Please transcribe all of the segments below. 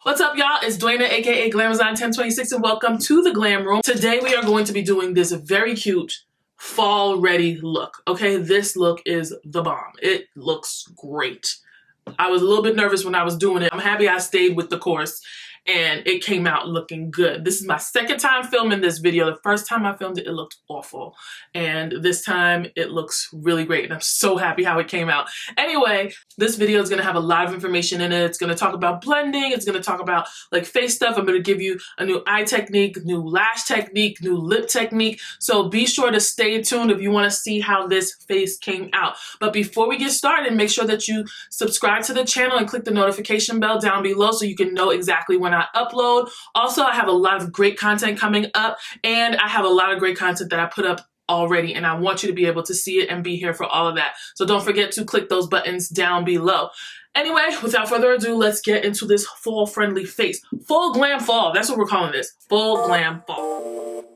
What's up, y'all? It's Duana, aka Glamazon 1026, and welcome to the Glam Room. Today we are going to be doing this very cute fall ready look. Okay, this look is the bomb. It looks great. I was a little bit nervous when I was doing it. I'm happy I stayed with the course and it came out looking good. This is my second time filming this video. The first time I filmed it, it looked awful. And this time it looks really great. And I'm so happy how it came out. Anyway, this video is going to have a lot of information in it. It's going to talk about blending. It's going to talk about like face stuff. I'm going to give you a new eye technique, new lash technique, new lip technique. So be sure to stay tuned if you want to see how this face came out. But before we get started, make sure that you subscribe to the channel and click the notification bell down below so you can know exactly when I upload. Also, I have a lot of great content coming up, and I have a lot of great content that I put up already, and I want you to be able to see it and be here for all of that. So don't forget to click those buttons down below. Anyway, without further ado, let's get into this fall friendly face. Full glam fall. That's what we're calling this. Full glam fall.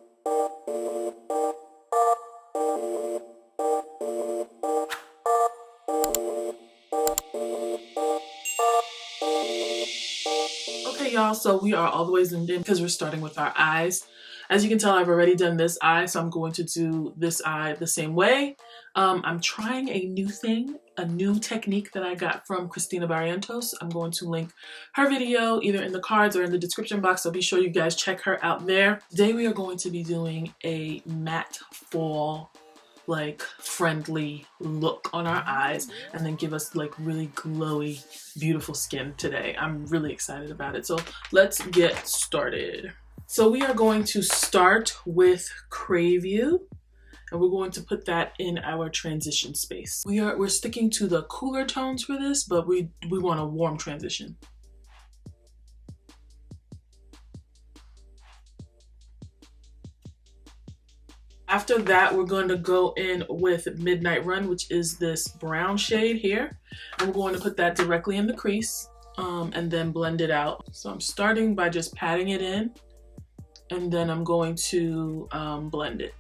Okay, y'all, so we are all the way zoomed in because we're starting with our eyes. As you can tell, I've already done this eye, so I'm going to do this eye the same way. I'm trying a new thing, a new technique that I got from Cristina Barrientos. I'm going to link her video either in the cards or in the description box, so be sure you guys check her out there. Today we are going to be doing a matte fall, like friendly look on our eyes, and then give us like really glowy, beautiful skin today. I'm really excited about it. So let's get started. So we are going to start with Crave You, and we're going to put that in our transition space. We're sticking to the cooler tones for this, but we want a warm transition. After that, we're going to go in with Midnight Run, which is this brown shade here. And we're going to put that directly in the crease and then blend it out. So I'm starting by just patting it in, and then I'm going to blend it.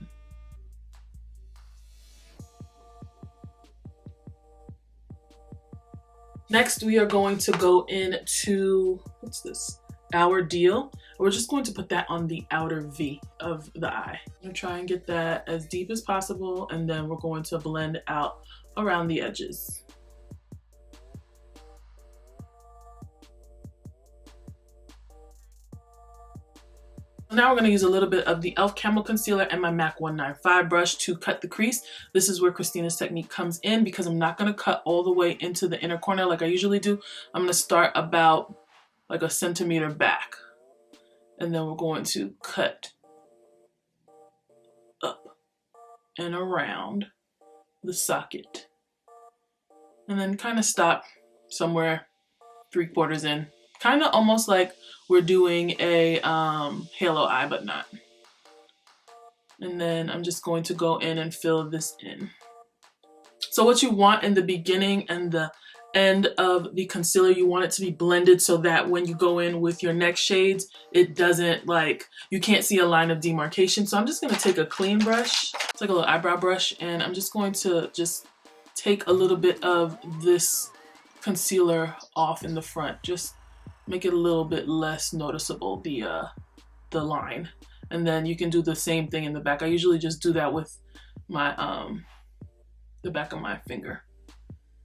Next, we are going to go into, what's this? Our Deal. We're just going to put that on the outer V of the eye. I'm gonna try and get that as deep as possible, and then we're going to blend out around the edges. Now we're going to use a little bit of the e.l.f. Camel Concealer and my MAC 195 brush to cut the crease. This is where Christina's technique comes in, because I'm not going to cut all the way into the inner corner like I usually do. I'm going to start about like a centimeter back, and then we're going to cut up and around the socket, and then kind of stop somewhere 3/4 in. Kind of almost like we're doing a halo eye, but not. And then I'm just going to go in and fill this in. So what you want in the beginning and the end of the concealer, you want it to be blended so that when you go in with your next shades, it doesn't like, you can't see a line of demarcation. So I'm just going to take a clean brush, it's like a little eyebrow brush, and I'm just going to just take a little bit of this concealer off in the front. Just make it a little bit less noticeable, the line. And then you can do the same thing in the back. I usually just do that with my the back of my finger.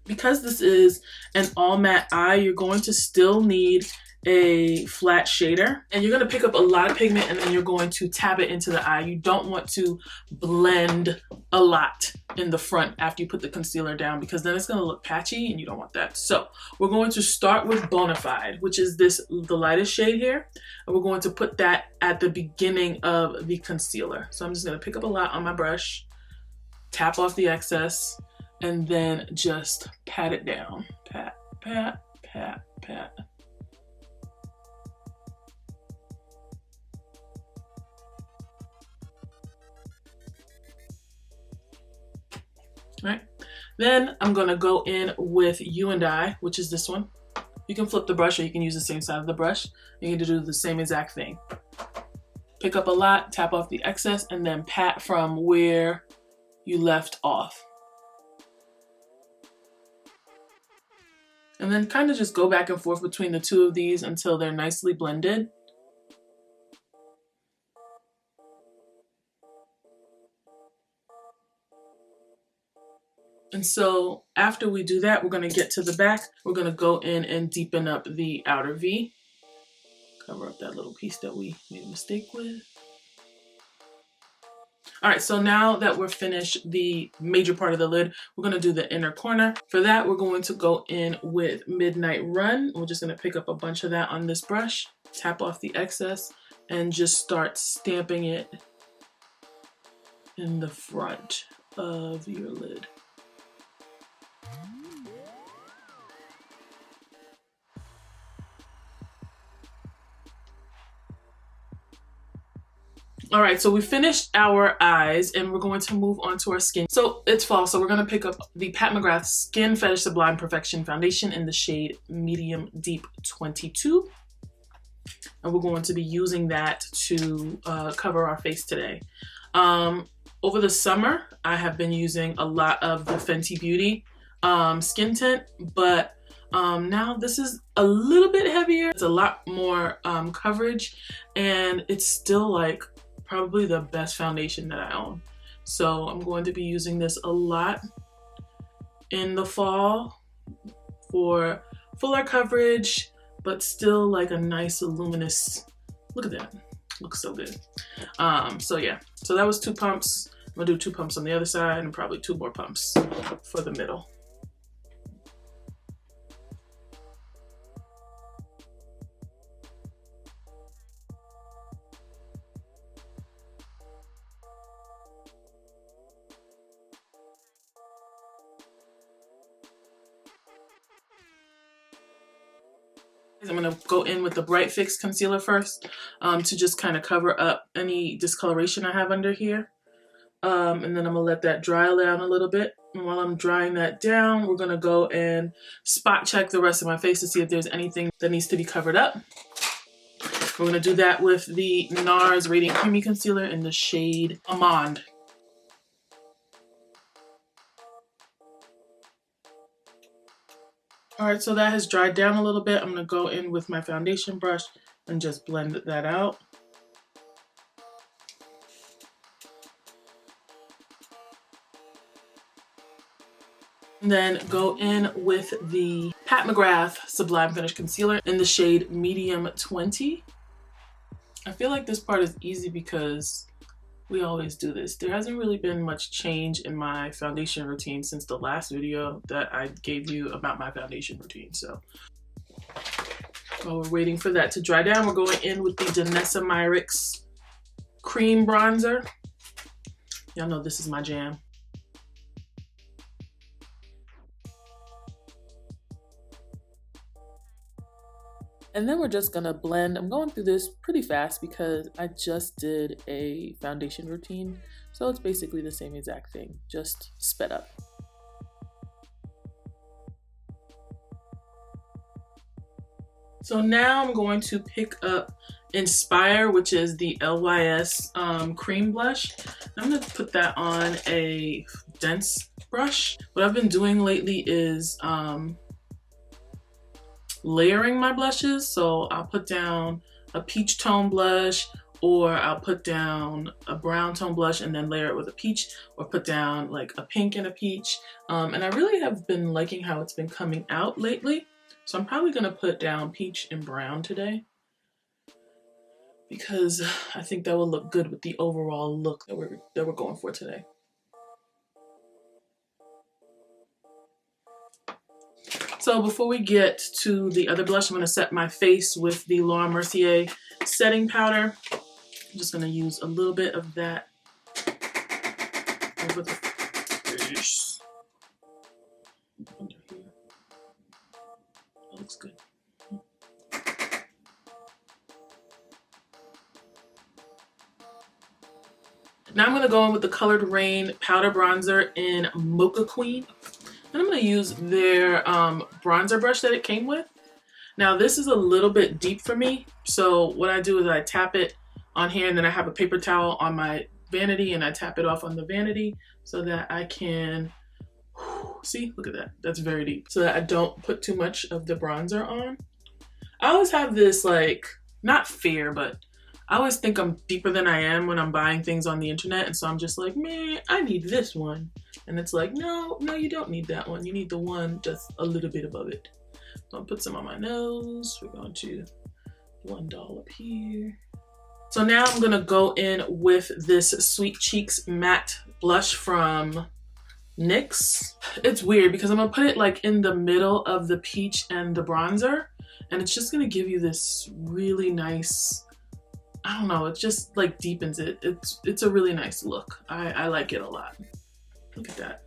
Because this is an all matte eye, you're going to still need a flat shader, and you're going to pick up a lot of pigment, and then you're going to tap it into the eye. You don't want to blend a lot in the front after you put the concealer down, because then it's going to look patchy and you don't want that. So we're going to start with Bonafide, which is the lightest shade here, and we're going to put that at the beginning of the concealer. So I'm just going to pick up a lot on my brush, tap off the excess, and then just pat it down. Pat, pat, pat, pat. Right, then I'm gonna go in with You and I, which is this one. You can flip the brush or you can use the same side of the brush. You need to do the same exact thing. Pick up a lot, tap off the excess, and then pat from where you left off. And then kind of just go back and forth between the two of these until they're nicely blended. And so after we do that, we're going to get to the back. We're going to go in and deepen up the outer V. Cover up that little piece that we made a mistake with. All right, so now that we're finished the major part of the lid, we're going to do the inner corner. For that, we're going to go in with Midnight Run. We're just going to pick up a bunch of that on this brush, tap off the excess, and just start stamping it in the front of your lid. All right, so we finished our eyes and we're going to move on to our skin. So it's fall, so we're gonna pick up the Pat McGrath Skin Fetish Sublime Perfection Foundation in the shade Medium Deep 22. And we're going to be using that to cover our face today. Over the summer, I have been using a lot of the Fenty Beauty skin tint, but now this is a little bit heavier. It's a lot more coverage, and it's still like probably the best foundation that I own. So I'm going to be using this a lot in the fall for fuller coverage, but still like a nice luminous, look at that, looks so good. So yeah, so that was 2 pumps. I'm gonna do 2 pumps on the other side and probably 2 more pumps for the middle. I'm going to go in with the Bright Fix concealer first to just kind of cover up any discoloration I have under here. And then I'm going to let that dry down a little bit. And while I'm drying that down, we're going to go and spot check the rest of my face to see if there's anything that needs to be covered up. We're going to do that with the NARS Radiant Creamy Concealer in the shade Almond. All right, so that has dried down a little bit. I'm gonna go in with my foundation brush and just blend that out. And then go in with the Pat McGrath Sublime Finish Concealer in the shade Medium 20. I feel like this part is easy because we always do this. There hasn't really been much change in my foundation routine since the last video that I gave you about my foundation routine. So while we're waiting for that to dry down, we're going in with the Danessa Myricks Cream Bronzer. Y'all know this is my jam. And then we're just gonna blend. I'm going through this pretty fast because I just did a foundation routine. So it's basically the same exact thing, just sped up. So now I'm going to pick up Inspire, which is the LYS cream blush. I'm gonna put that on a dense brush. What I've been doing lately is layering my blushes. So I'll put down a peach tone blush, or I'll put down a brown tone blush and then layer it with a peach, or put down like a pink and a peach. And I really have been liking how it's been coming out lately. So I'm probably gonna put down peach and brown today because I think that will look good with the overall look that we're going for today. So before we get to the other blush, I'm going to set my face with the Laura Mercier setting powder. I'm just going to use a little bit of that over the face. Under here. That looks good. Now I'm going to go in with the Colored Rain Powder Bronzer in Mocha Queen. And I'm going to use their bronzer brush that it came with. Now this is a little bit deep for me. So what I do is I tap it on here, and then I have a paper towel on my vanity and I tap it off on the vanity so that I can See, look at that. That's very deep. So that I don't put too much of the bronzer on. I always have this, like, not fear, but I always think I'm deeper than I am when I'm buying things on the internet. And so I'm just like, man, I need this one. And it's like, no, you don't need that one. You need the one just a little bit above it. So I'll put some on my nose. We're going to $1 up here. So now I'm gonna go in with this Sweet Cheeks matte blush from NYX. It's weird because I'm gonna put it like in the middle of the peach and the bronzer, and it's just gonna give you this really nice, I don't know, it just like deepens it. It's a really nice look. I like it a lot. Look at that.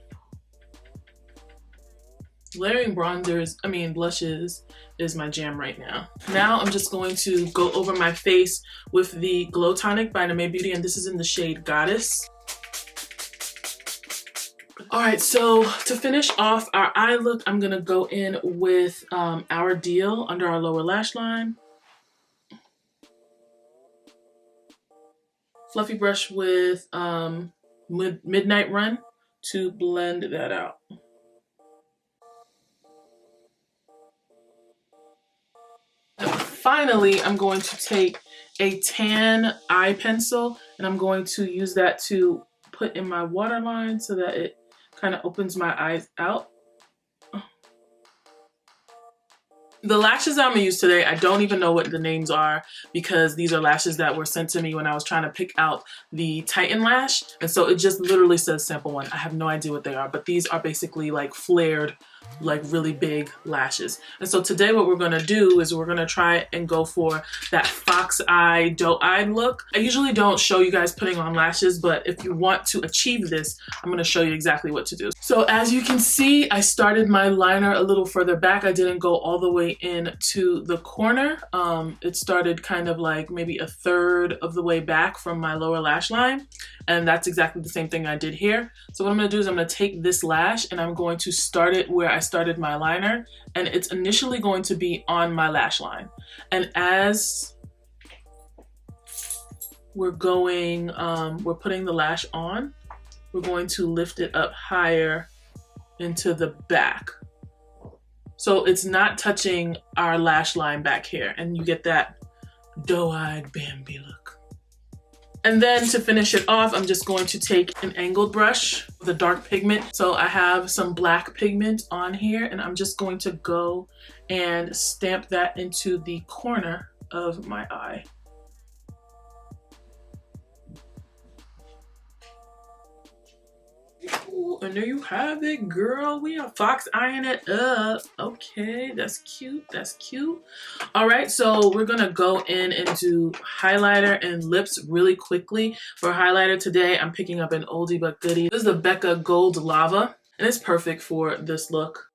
Layering blushes is my jam right now. Now I'm just going to go over my face with the Glow Tonic by NARS Beauty, and this is in the shade Goddess. All right, so to finish off our eye look, I'm gonna go in with Our Deal under our lower lash line. Fluffy brush with Midnight Run to blend that out. Finally, I'm going to take a tan eye pencil and I'm going to use that to put in my waterline so that it kind of opens my eyes out. The lashes I'm gonna use today, I don't even know what the names are because these are lashes that were sent to me when I was trying to pick out the Titan lash. And so it just literally says sample one. I have no idea what they are, but these are basically like flared, like really big lashes. And so today what we're gonna do is we're gonna try and go for that fox eye, doe-eyed look. I usually don't show you guys putting on lashes, but if you want to achieve this, I'm gonna show you exactly what to do. So as you can see, I started my liner a little further back. I didn't go all the way into the corner. It started kind of like maybe a third of the way back from my lower lash line. And that's exactly the same thing I did here. So what I'm gonna do is I'm gonna take this lash and I'm going to start it where I started my liner. And it's initially going to be on my lash line. And as we're going, we're putting the lash on, we're going to lift it up higher into the back. So it's not touching our lash line back here, and you get that doe-eyed Bambi look. And then to finish it off, I'm just going to take an angled brush with a dark pigment. So I have some black pigment on here, and I'm just going to go and stamp that into the corner of my eye. Ooh, and there you have it, girl. We are fox eyeing it up. Okay, that's cute. That's cute. All right, so we're gonna go in and do highlighter and lips really quickly. For highlighter today, I'm picking up an oldie but goodie. This is the Becca Gold Lava, and it's perfect for this look.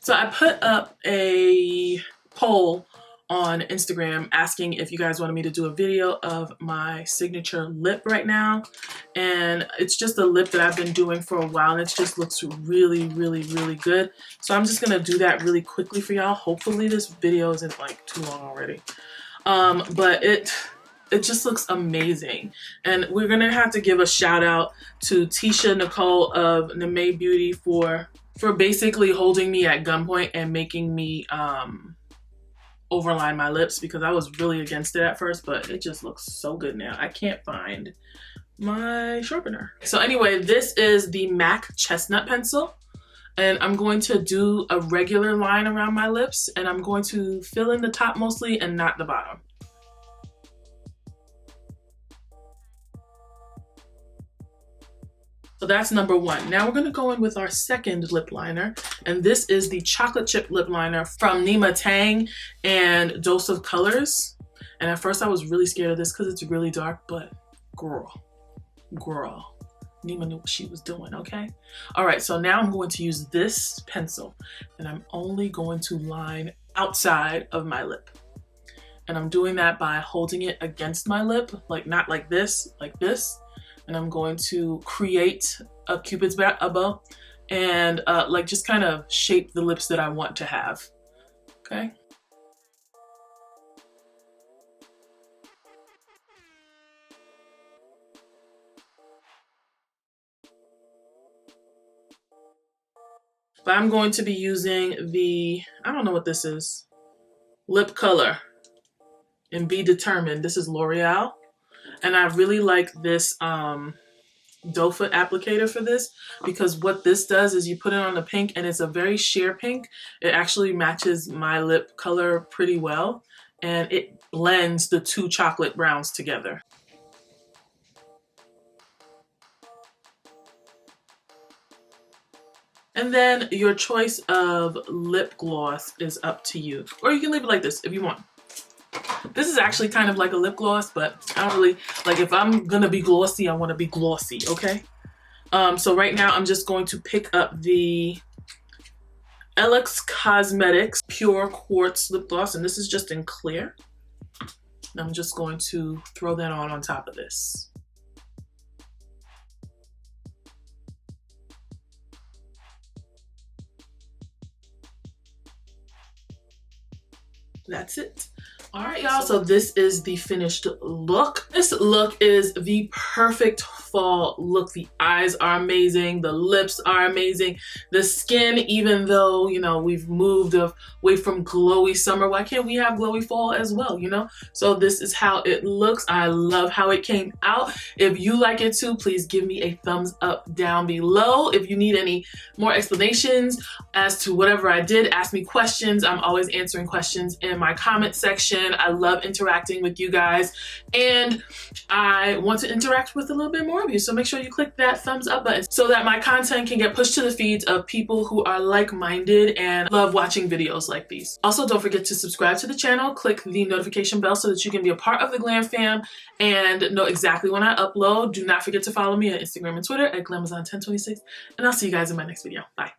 So I put up a poll on Instagram asking if you guys wanted me to do a video of my signature lip right now. And it's just a lip that I've been doing for a while, and it just looks really, really, really good. So I'm just gonna do that really quickly for y'all. Hopefully this video isn't like too long already. But it just looks amazing. And we're gonna have to give a shout out to Tisha Nicole of NARS Beauty for basically holding me at gunpoint and making me overline my lips, because I was really against it at first, but it just looks so good now. I can't find my sharpener. So anyway, this is the MAC Chestnut pencil, and I'm going to do a regular line around my lips, and I'm going to fill in the top mostly and not the bottom. So that's number one. Now we're gonna go in with our second lip liner, and this is the chocolate chip lip liner from Nima Tang and Dose of Colors. And at first I was really scared of this because it's really dark, but girl, Nima knew what she was doing, okay? All right, so now I'm going to use this pencil, and I'm only going to line outside of my lip. And I'm doing that by holding it against my lip, like not like this, like this. And I'm going to create a Cupid's bow and like just kind of shape the lips that I want to have, okay? But I'm going to be using the, I don't know what this is, lip color in Be Determined. This is L'Oreal. And I really like this doe foot applicator for this, because what this does is you put it on the pink and it's a very sheer pink. It actually matches my lip color pretty well, and it blends the two chocolate browns together. And then your choice of lip gloss is up to you. Or you can leave it like this if you want. This is actually kind of like a lip gloss, but I don't really, like, if I'm gonna be glossy, I wanna be glossy, okay? So right now I'm just going to pick up the NARS Cosmetics Pure Quartz Lip Gloss, and this is just in clear. And I'm just going to throw that on top of this. That's it. All right, y'all, so this is the finished look. This look is the perfect fall look. The eyes are amazing. The lips are amazing. The skin, even though, you know, we've moved away from glowy summer, why can't we have glowy fall as well, you know? So this is how it looks. I love how it came out. If you like it too, please give me a thumbs up down below. If you need any more explanations as to whatever I did, ask me questions. I'm always answering questions in my comment section. I love interacting with you guys, and I want to interact with a little bit more of you. So make sure you click that thumbs up button so that my content can get pushed to the feeds of people who are like-minded and love watching videos like these. Also, don't forget to subscribe to the channel, click the notification bell so that you can be a part of the Glam fam and know exactly when I upload. Do not forget to follow me on Instagram and Twitter at Glamazon1026, and I'll see you guys in my next video. Bye.